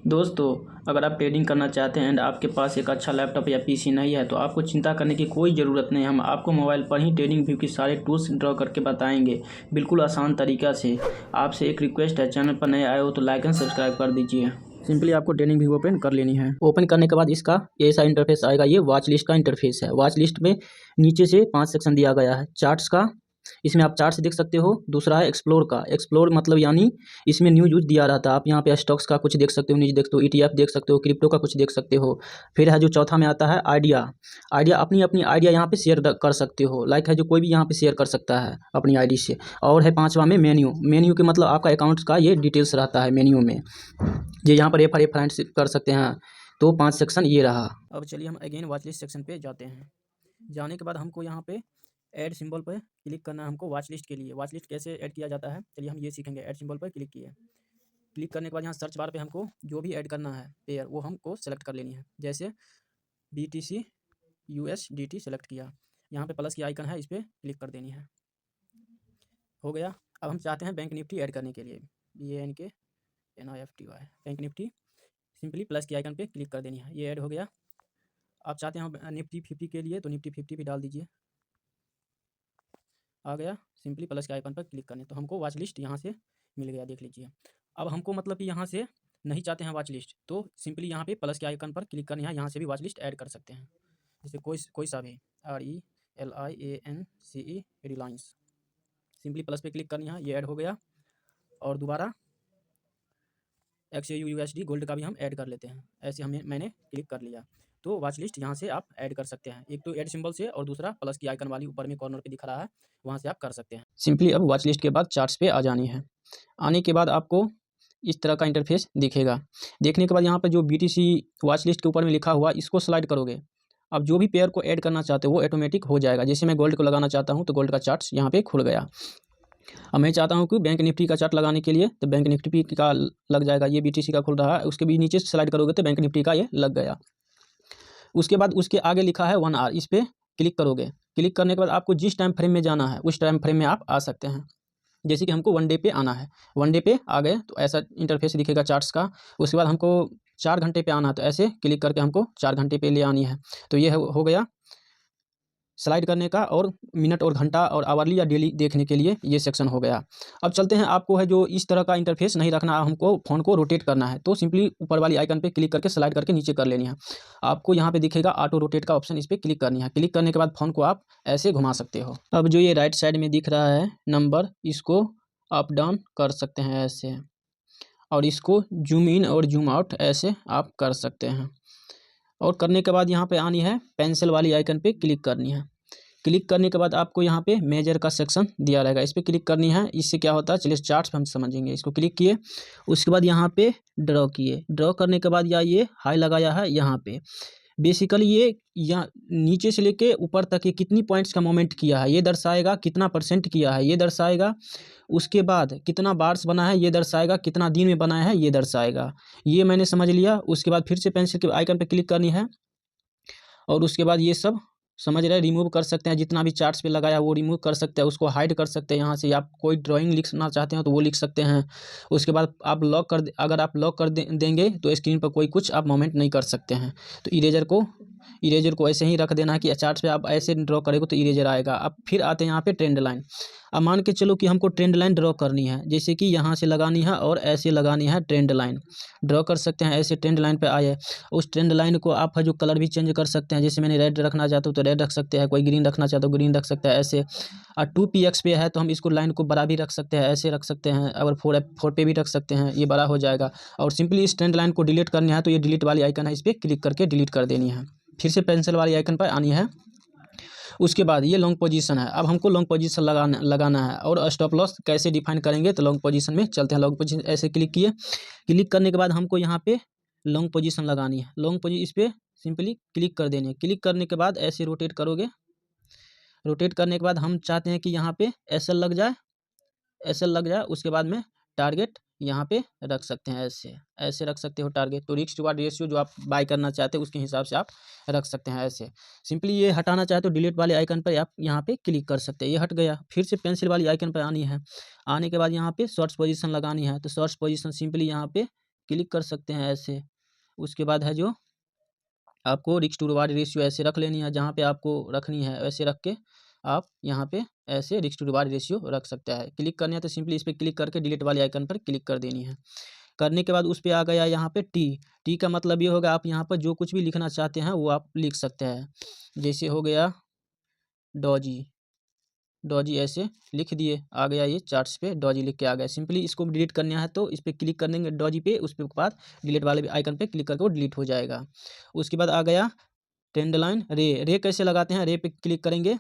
दोस्तों, अगर आप ट्रेडिंग करना चाहते हैं एंड आपके पास एक अच्छा लैपटॉप या पीसी नहीं है तो आपको चिंता करने की कोई ज़रूरत नहीं। हम आपको मोबाइल पर ही ट्रेडिंग व्यू के सारे टूल्स ड्रॉ करके बताएंगे, बिल्कुल आसान तरीका से। आपसे एक रिक्वेस्ट है, चैनल पर नए आए हो तो लाइक एंड सब्सक्राइब कर दीजिए। सिंपली आपको ट्रेडिंग व्यू ओपन कर लेनी है। ओपन करने के बाद इसका ऐसा इंटरफेस आएगा। ये वॉच लिस्ट का इंटरफेस है। वॉच लिस्ट में नीचे से 5 सेक्शन दिया गया है। चार्ट्स का, इसमें आप चार्ट्स देख सकते हो। दूसरा है एक्सप्लोर का। एक्सप्लोर मतलब यानी इसमें न्यूज यूज दिया रहता है। आप यहाँ पे स्टॉक्स का कुछ देख सकते हो, न्यूज देख सकते हो, ETF देख सकते हो, क्रिप्टो का कुछ देख सकते हो। फिर है जो चौथा में आता है आइडिया। आइडिया अपनी अपनी आइडिया यहाँ पे शेयर कर सकते हो। लाइक है जो कोई भी यहाँ पे शेयर कर सकता है अपनी आईडी से। और है पांचवा में मेन्यू। मेन्यू के मतलब आपका अकाउंट का ये डिटेल्स रहता है मेन्यू में। ये यहाँ पर रेफरेंस कर सकते हैं। तो 5 सेक्शन ये रहा। अब चलिए हम अगेन वॉच लिस्ट सेक्शन पे जाते हैं। जाने के बाद हमको यहाँ पे ऐड सिंबल पर क्लिक करना है हमको वॉच लिस्ट के लिए। वॉच लिस्ट कैसे ऐड किया जाता है चलिए हम ये सीखेंगे। ऐड सिंबल पर क्लिक किए। क्लिक करने के बाद यहाँ सर्च बार पे हमको जो भी ऐड करना है पेयर वो हमको सेलेक्ट कर लेनी है। जैसे BTC USDT सेलेक्ट किया। यहाँ पे प्लस की आइकन है, इस पर क्लिक कर देनी है। हो गया। अब हम चाहते हैं बैंक निफ्टी ऐड करने के लिए। BANKNIFTY bank Nifty, simply plus की आइकन पे क्लिक कर देनी है। ये ऐड हो गया। आप चाहते हैं निफ्टी 50 के लिए तो निफ्टी 50 भी डाल दीजिए। आ गया। सिंपली प्लस के आइकन पर क्लिक करने तो हमको वॉच लिस्ट यहाँ से मिल गया, देख लीजिए। अब हमको मतलब कि यहाँ से नहीं चाहते हैं वॉच लिस्ट तो सिंपली यहाँ पे प्लस के आइकन पर क्लिक करना है। यहाँ से भी वॉच लिस्ट ऐड कर सकते हैं। जैसे कोई सा भी RELIANCE रिलायंस, सिंपली प्लस पे क्लिक करनी है। ये ऐड हो गया। और दोबारा XAU USD गोल्ड का भी हम ऐड कर लेते हैं। ऐसे मैंने क्लिक कर लिया। तो वॉच लिस्ट यहाँ से आप ऐड कर सकते हैं। एक तो ऐड सिंबल से और दूसरा प्लस की आइकन वाली ऊपर में कॉर्नर पे दिख रहा है, वहाँ से आप कर सकते हैं। सिंपली अब वॉच लिस्ट के बाद चार्ट्स पे आ जानी है। आने के बाद आपको इस तरह का इंटरफेस दिखेगा। देखने के बाद यहाँ पर जो BTC वॉच लिस्ट के ऊपर में लिखा हुआ इसको स्लाइड करोगे। अब जो भी पेयर को ऐड करना चाहते हो वो ऑटोमेटिक हो जाएगा। जैसे मैं गोल्ड को लगाना चाहता हूँ तो गोल्ड का चार्ट्स यहाँ पे खुल गया। अब मैं चाहता हूँ कि बैंक निफ्टी का चार्ट लगाने के लिए तो बैंक निफ्टी का लग जाएगा। ये BTC का खुल रहा है, उसके भी नीचे स्लाइड करोगे तो बैंक निफ्टी का ये लग गया। उसके बाद उसके आगे लिखा है 1 आवर, इस पर क्लिक करोगे। क्लिक करने के बाद आपको जिस टाइम फ्रेम में जाना है उस टाइम फ्रेम में आप आ सकते हैं। जैसे कि हमको 1 डे पे आना है, 1 डे पे आ गए तो ऐसा इंटरफेस दिखेगा चार्ट्स का। उसके बाद हमको 4 घंटे पे आना है तो ऐसे क्लिक करके हमको 4 घंटे पे ले आनी है। तो ये हो गया स्लाइड करने का। और मिनट और घंटा और आवरली या डेली देखने के लिए ये सेक्शन हो गया। अब चलते हैं, आपको है जो इस तरह का इंटरफेस नहीं रखना, हमको फ़ोन को रोटेट करना है तो सिंपली ऊपर वाली आइकन पे क्लिक करके स्लाइड करके नीचे कर लेनी है। आपको यहाँ पे दिखेगा ऑटो रोटेट का ऑप्शन, इस पर क्लिक करनी है। क्लिक करने के बाद फ़ोन को आप ऐसे घुमा सकते हो। अब जो ये राइट साइड में दिख रहा है नंबर, इसको अप डाउन कर सकते हैं ऐसे, और इसको जूम इन और जूम आउट ऐसे आप कर सकते हैं। और करने के बाद यहाँ पे आनी है पेंसिल वाली आइकन पे क्लिक करनी है। क्लिक करने के बाद आपको यहाँ पे मेजर का सेक्शन दिया रहेगा, इस पर क्लिक करनी है। इससे क्या होता है चलिए चार्ट्स हम समझेंगे। इसको क्लिक किए, उसके बाद यहाँ पे ड्रॉ किए। ड्रॉ करने के बाद ये हाई लगाया है यहाँ पे। बेसिकली ये यहाँ नीचे से लेके ऊपर तक ये कितनी पॉइंट्स का मोमेंट किया है ये दर्शाएगा, कितना % किया है ये दर्शाएगा। उसके बाद कितना बार्स बना है ये दर्शाएगा, कितना दिन में बना है ये दर्शाएगा। ये मैंने समझ लिया। उसके बाद फिर से पेंसिल के आइकन पे क्लिक करनी है। और उसके बाद ये सब समझ रहे रिमूव कर सकते हैं। जितना भी चार्ट्स पे लगाया वो रिमूव कर सकते हैं, उसको हाइड कर सकते हैं। यहाँ से आप कोई ड्राइंग लिखना चाहते हैं तो वो लिख सकते हैं। उसके बाद आप लॉक कर अगर आप लॉक कर देंगे तो स्क्रीन पर कोई कुछ आप मोमेंट नहीं कर सकते हैं। तो इरेजर को ऐसे ही रख देना है कि चार्ट पे आप ऐसे ड्रॉ करेंगे तो इरेजर आएगा। अब फिर आते हैं यहाँ पे ट्रेंड लाइन। अब मान के चलो कि हमको ट्रेंड लाइन ड्रॉ करनी है, जैसे कि यहाँ से लगानी है और ऐसे लगानी है। ट्रेंड लाइन ड्रॉ कर सकते हैं। ऐसे ट्रेंड लाइन पे आए, उस ट्रेंड लाइन को आप जो कलर भी चेंज कर सकते हैं। जैसे मैंने रेड रखना चाहता हूँ तो रेड रख सकते हैं, कोई ग्रीन रखना चाहता हो ग्रीन रख सकते हैं ऐसे। और 2px पे है तो हम इसको लाइन को बड़ा भी रख सकते हैं, ऐसे रख सकते हैं। अगर 4 पे भी रख सकते हैं, ये बड़ा हो जाएगा। और सिंपली इस ट्रेंड लाइन को डिलीट करनी है तो ये डिलीट वाली आइकन है, इस पर क्लिक करके डिलीट कर देनी है। फिर से पेंसिल वाली आइकन पर आनी है। उसके बाद ये लॉन्ग पोजीशन है। अब हमको लॉन्ग पोजीशन लगाना है। और स्टॉप लॉस कैसे डिफाइन करेंगे तो लॉन्ग पोजीशन में चलते हैं। लॉन्ग पोजीशन ऐसे क्लिक किए। क्लिक करने के बाद हमको यहाँ पे लॉन्ग पोजीशन लगानी है। लॉन्ग पोजीशन इस पर सिंपली क्लिक कर देनी है। क्लिक करने के बाद ऐसे रोटेट करोगे। रोटेट करने के बाद हम चाहते हैं कि यहाँ पे SL लग जाए, SL लग जाए। उसके बाद में टारगेट यहाँ पे रख सकते हैं, ऐसे रख सकते हो टारगेट। तो रिस्क टू वार्ड रेशियो जो आप बाय करना चाहते हो उसके हिसाब से आप रख सकते हैं ऐसे। सिंपली ये हटाना चाहते हो डिलीट वाले आइकन पर आप यहाँ पे क्लिक कर सकते हैं। ये हट गया। फिर से पेंसिल वाली आइकन पर आनी है। आने के बाद यहाँ पे शॉर्ट्स पोजीशन लगानी है। तो शॉर्ट्स पोजीशन सिंपली यहाँ पे क्लिक कर सकते हैं ऐसे। उसके बाद है जो आपको रिस्क टू रिवार्ड रेशियो ऐसे रख लेनी है, जहाँ पे आपको रखनी है वैसे रख के आप यहाँ पे ऐसे रिस्क टू रिवार्ड रेशियो रख सकता है। क्लिक करनी है तो सिंपली इस पर क्लिक करके डिलीट वाले आइकन पर क्लिक कर देनी है। करने के बाद उस पे आ गया यहाँ पे टी का मतलब ये होगा आप यहाँ पर जो कुछ भी लिखना चाहते हैं वो आप लिख सकते हैं। जैसे हो गया डॉजी, डॉजी ऐसे लिख दिए, आ गया ये चार्ट्स पे डॉजी लिख के आ गया। सिंपली इसको डिलीट करना है तो इस पर क्लिक कर देंगे डॉजी पे, उस पर बाद डिलीट वाले आइकन पे क्लिक करके वो डिलीट हो जाएगा। उसके बाद आ गया ट्रेंड लाइन रे कैसे लगाते हैं, रे पे क्लिक करेंगे।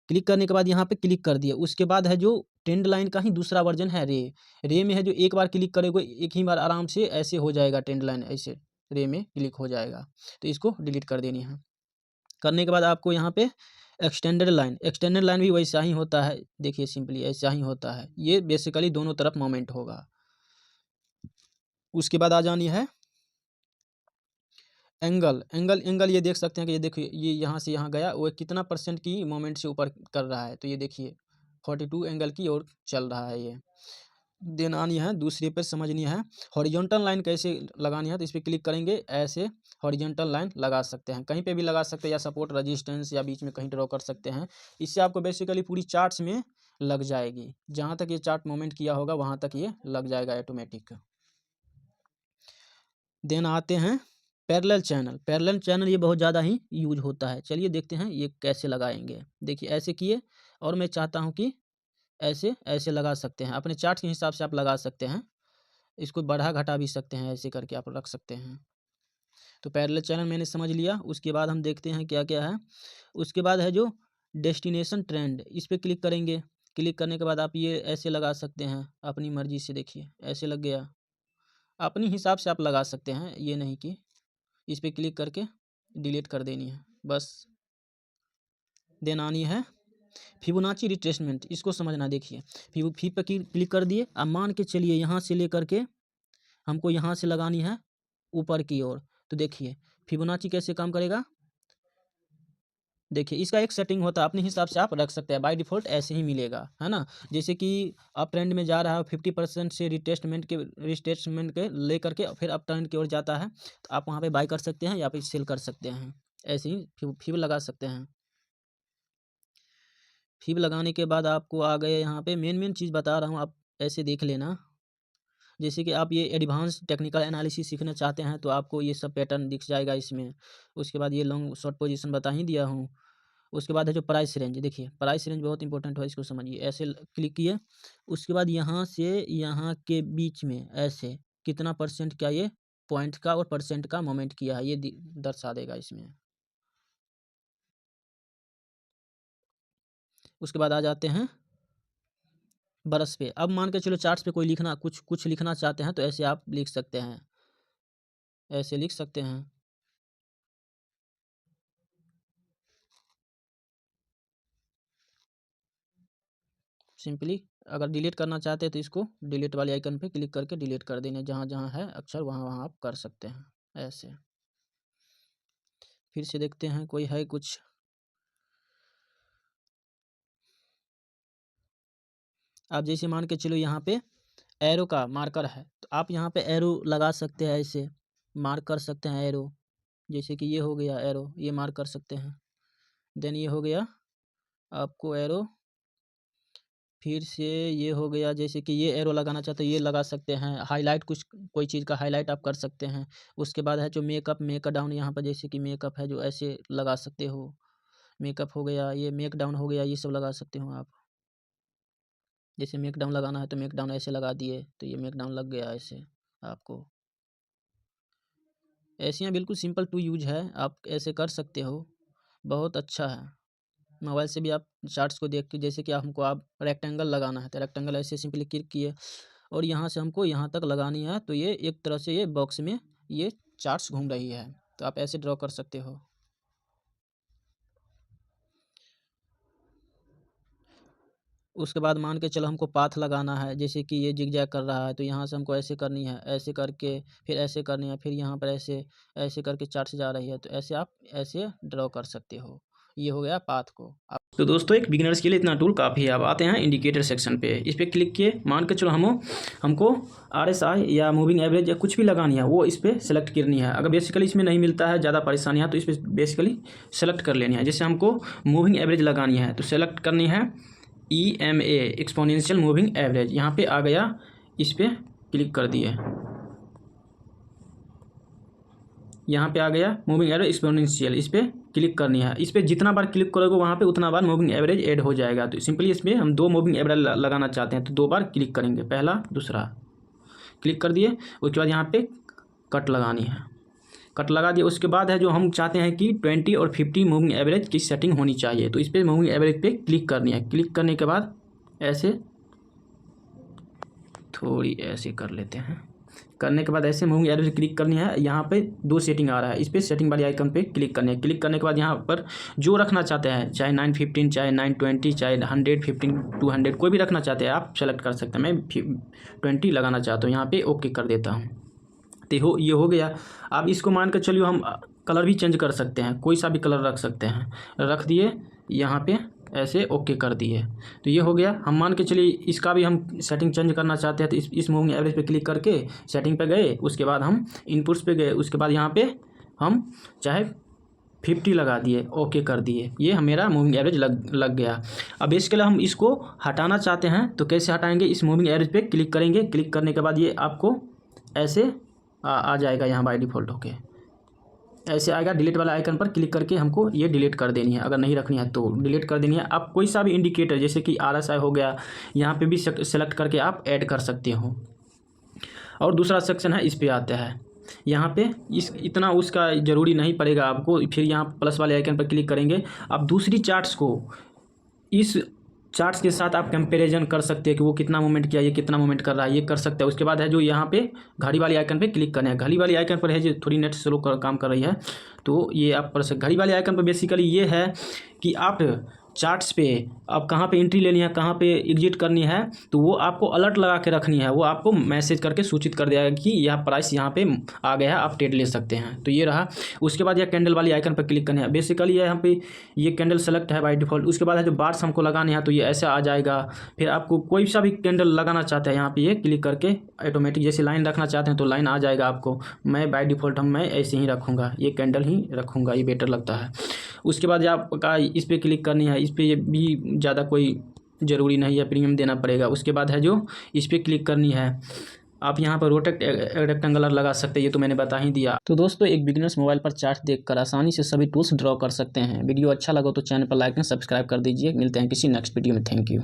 क्लिक करने के बाद यहाँ पे क्लिक कर दिए। उसके बाद है जो ट्रेंड लाइन का ही दूसरा वर्जन है रे में है जो एक बार क्लिक करेंगे एक ही बार आराम से ऐसे हो जाएगा, ट्रेंड लाइन ऐसे रे में क्लिक हो जाएगा। तो इसको डिलीट कर देनी है। करने के बाद आपको यहाँ पे एक्सटेंडेड लाइन भी वैसा ही होता है। देखिए सिंपली ऐसा ही होता है, ये बेसिकली दोनों तरफ मोमेंट होगा। उसके बाद आ जानी है एंगल ये देख सकते हैं कि ये देखिए ये यहाँ से यहाँ गया, वो कितना % की मोमेंट से ऊपर कर रहा है। तो ये देखिए 42 एंगल की ओर चल रहा है ये। देन आनी है दूसरे पे समझनी है हॉरिजॉन्टल लाइन कैसे लगानी है। तो इस पर क्लिक करेंगे, ऐसे हॉरिजॉन्टल लाइन लगा सकते हैं, कहीं पे भी लगा सकते हैं, या सपोर्ट रेजिस्टेंस या बीच में कहीं ड्रॉ कर सकते हैं। इससे आपको बेसिकली पूरी चार्ट्स में लग जाएगी, जहाँ तक ये चार्ट मूवमेंट किया होगा वहाँ तक ये लग जाएगा ऑटोमेटिक। देन आते हैं पैरेलल चैनल ये बहुत ज़्यादा ही यूज होता है। चलिए देखते हैं ये कैसे लगाएंगे। देखिए ऐसे किए, और मैं चाहता हूँ कि ऐसे ऐसे लगा सकते हैं, अपने चार्ट के हिसाब से आप लगा सकते हैं। इसको बढ़ा घटा भी सकते हैं, ऐसे करके आप रख सकते हैं। तो पैरेलल चैनल मैंने समझ लिया। उसके बाद हम देखते हैं क्या क्या है। उसके बाद है जो डेस्टिनेशन ट्रेंड, इस पर क्लिक करेंगे। क्लिक करने के बाद आप ये ऐसे लगा सकते हैं अपनी मर्जी से। देखिए ऐसे लग गया, अपनी हिसाब से आप लगा सकते हैं, ये नहीं कि इस पर क्लिक करके डिलीट कर देनी है बस। देन आनी है फिबोनाची रिट्रेसमेंट, इसको समझना। देखिए फी पर क्लिक कर दिए। अब मान के चलिए यहाँ से लेकर के हमको यहाँ से लगानी है ऊपर की ओर। तो देखिए फिबोनाची कैसे काम करेगा। देखिए इसका एक सेटिंग होता है, अपने हिसाब से आप रख सकते हैं, बाय डिफ़ॉल्ट ऐसे ही मिलेगा, है ना। जैसे कि अप ट्रेंड में जा रहा है 50% से रिट्रेसमेंट के लेकर के फिर अप ट्रेंड की ओर जाता है, तो आप वहाँ पे बाय कर सकते हैं या फिर सेल कर सकते हैं। ऐसे ही फिब लगा सकते हैं। फिब लगाने के बाद आपको आ गए यहाँ पे मेन चीज़ बता रहा हूँ, आप ऐसे देख लेना। जैसे कि आप ये एडवांस टेक्निकल एनालिसिस सीखना चाहते हैं तो आपको ये सब पैटर्न दिख जाएगा इसमें। उसके बाद ये लॉन्ग शॉर्ट पोजीशन बता ही दिया हूँ। उसके बाद है जो प्राइस रेंज, देखिए प्राइस रेंज बहुत इंपॉर्टेंट है, इसको समझिए। ऐसे क्लिक किए, उसके बाद यहाँ से यहाँ के बीच में ऐसे कितना % का ये पॉइंट का और % का मोमेंट किया है, ये दर्शा देगा इसमें। उसके बाद आ जाते हैं बरस पे। अब मान के चलो चार्ट्स पे कोई लिखना कुछ लिखना चाहते हैं तो ऐसे आप लिख सकते हैं, ऐसे लिख सकते हैं। सिंपली अगर डिलीट करना चाहते हैं तो इसको डिलीट वाले आइकन पे क्लिक करके डिलीट कर देना, जहाँ जहाँ है अक्षर वहाँ वहाँ आप कर सकते हैं ऐसे। फिर से देखते हैं कोई है कुछ। आप जैसे मान के चलो यहाँ पे एरो का मार्कर है, तो आप यहाँ पे एरो लगा सकते हैं, ऐसे मार्क कर सकते हैं एरो। जैसे कि ये हो गया एरो, ये मार्क कर सकते हैं। देन ये हो गया आपको एरो। फिर से ये हो गया, जैसे कि ये एरो लगाना चाहते हो ये लगा सकते हैं। हाईलाइट कुछ कोई चीज़ का हाईलाइट आप कर सकते हैं। उसके बाद है जो मेक डाउन, यहाँ पर जैसे कि मेकअप है जो ऐसे लगा सकते हो। मेकअप हो गया, ये मेक डाउन हो गया, ये सब लगा सकते हो आप। जैसे मेक डाउन लगाना है तो मेक डाउन ऐसे लगा दिए तो ये मेक डाउन लग गया ऐसे आपको। ऐसे हैं, बिल्कुल सिंपल टू यूज है, आप ऐसे कर सकते हो, बहुत अच्छा है। मोबाइल से भी आप चार्ट्स को देख के, जैसे कि हमको आप रेक्टेंगल लगाना है तो रेक्टेंगल ऐसे सिंपली क्लिक किए और यहाँ से हमको यहाँ तक लगानी है, तो ये एक तरह से ये बॉक्स में ये चार्ट्स घूम रही है, तो आप ऐसे ड्रॉ कर सकते हो। उसके बाद मान के चलो हमको पाथ लगाना है, जैसे कि ये जिगजैग कर रहा है तो यहाँ से हमको ऐसे करनी है, ऐसे करके फिर ऐसे करनी है, फिर यहाँ पर ऐसे ऐसे करके चार्ट्स जा रही है, तो ऐसे आप ऐसे ड्रॉ कर सकते हो। ये हो गया पाथ को आप तो दोस्तों एक बिगिनर्स के लिए इतना टूल काफ़ी है। अब आते हैं इंडिकेटर सेक्शन पे, इस पर क्लिक किए, मान के चलो हमको RSI या मूविंग एवरेज या कुछ भी लगानी है वो इस पर सेलेक्ट करनी है। अगर बेसिकली इसमें नहीं मिलता है, ज़्यादा परेशानी है, तो इस पर बेसिकली सेलेक्ट कर लेनी है। जैसे हमको मूविंग एवरेज लगानी है तो सेलेक्ट करनी है EMA, एक्सपोनेंशियल मूविंग एवरेज। यहाँ पर आ गया, इस पर क्लिक कर दिए, यहाँ पे आ गया मूविंग एवरेज एक्सपोनेंशियल, इस पर क्लिक करनी है। इस पर जितना बार क्लिक करोगे वहाँ पे उतना बार मूविंग एवरेज ऐड हो जाएगा। तो सिंपली इसमें हम 2 मूविंग एवरेज लगाना चाहते हैं तो 2 बार क्लिक करेंगे, पहला दूसरा, क्लिक कर दिए। उसके बाद यहाँ पे कट लगानी है, कट लगा दिए। उसके बाद है जो हम चाहते हैं कि 20 और 50 मूविंग एवरेज की सेटिंग होनी चाहिए, तो इस पर मूविंग एवरेज पे क्लिक करनी है। क्लिक करने के बाद ऐसे थोड़ी ऐसे कर लेते हैं, करने के बाद ऐसे मूविंग एवरेज क्लिक करनी है। यहाँ पे 2 सेटिंग आ रहा है, इस पर सेटिंग वाली आइकन पे क्लिक करनी है। क्लिक करने के बाद यहाँ पर जो रखना चाहते हैं, चाहे 915, चाहे 920, चाहे 115, 200, कोई भी रखना चाहते हैं आप सेलेक्ट कर सकते हैं। मैं 20 लगाना चाहता हूँ, यहाँ पे ओके कर देता हूँ। तो ये हो गया। अब इसको मान कर चलिए हम कलर भी चेंज कर सकते हैं, कोई सा भी कलर रख सकते हैं, रख दिए, यहाँ पे ऐसे ओके कर दिए। तो ये हो गया। हम मान के चलिए इसका भी हम सेटिंग चेंज करना चाहते हैं तो इस मूविंग एवरेज पे क्लिक करके सेटिंग पे गए, उसके बाद हम इनपुट्स पे गए, उसके बाद यहाँ पे हम चाहे 50 लगा दिए, ओके कर दिए। ये मेरा मूविंग एवरेज लग गया। अब इसके लिए हम इसको हटाना चाहते हैं तो कैसे हटाएंगे, इस मूविंग एवरेज पे क्लिक करेंगे। क्लिक करने के बाद ये आपको ऐसे आ जाएगा, यहाँ बाय डिफ़ॉल्ट होके ऐसे आएगा। डिलीट वाला आइकन पर क्लिक करके हमको ये डिलीट कर देनी है, अगर नहीं रखनी है तो डिलीट कर देनी है। आप कोई सा भी इंडिकेटर जैसे कि RSI हो गया, यहाँ पे भी सेलेक्ट करके आप ऐड कर सकते हो। और दूसरा सेक्शन है, इस पे आता है, यहाँ पे इतना उसका ज़रूरी नहीं पड़ेगा आपको। फिर यहाँ प्लस वाले आइकन पर क्लिक करेंगे। आप दूसरी चार्ट्स को इस चार्ट्स के साथ आप कंपैरिजन कर सकते हैं कि वो कितना मूवमेंट किया, ये कितना मूवमेंट कर रहा है, ये कर सकते हैं। उसके बाद है जो यहाँ पे घड़ी वाली आइकन पे क्लिक करना है। घड़ी वाली आइकन पर है जो थोड़ी नेट स्लो काम कर रही है, तो ये आप कर सकते। घड़ी वाली आइकन पर बेसिकली ये है कि आप चार्ट्स पे अब कहाँ पे एंट्री लेनी है, कहाँ पे एग्जिट करनी है, तो वो आपको अलर्ट लगा के रखनी है। वो आपको मैसेज करके सूचित कर देगा कि यह प्राइस यहाँ पे आ गया है, आप ट्रेड ले सकते हैं। तो ये रहा। उसके बाद यह कैंडल वाली आइकन पर क्लिक करनी है। बेसिकली ये यहाँ पे ये कैंडल सेलेक्ट है बाय डिफ़ॉल्ट। उसके बाद है जो बार्स हमको लगाने हैं तो ये ऐसे आ जाएगा। फिर आपको कोई सा भी कैंडल लगाना चाहते हैं, यहाँ पे ये क्लिक करके ऑटोमेटिक जैसे लाइन रखना चाहते हैं तो लाइन आ जाएगा आपको। मैं बाय डिफ़ॉल्ट मैं ऐसे ही रखूँगा, ये कैंडल ही रखूँगा, ये बेटर लगता है। उसके बाद आपका इस पर क्लिक करनी है। इस पर ये भी ज़्यादा कोई ज़रूरी नहीं है, प्रीमियम देना पड़ेगा। उसके बाद है जो इस पर क्लिक करनी है। आप यहाँ पर रोटेट रेक्टेंगुलर लगा सकते हैं, ये तो मैंने बता ही दिया। तो दोस्तों एक बिगिनर्स मोबाइल पर चार्ट देखकर आसानी से सभी टूल्स ड्रॉ कर सकते हैं। वीडियो अच्छा लगा तो चैनल पर लाइक एंड सब्सक्राइब कर दीजिए। मिलते हैं किसी नेक्स्ट वीडियो में। Thank you.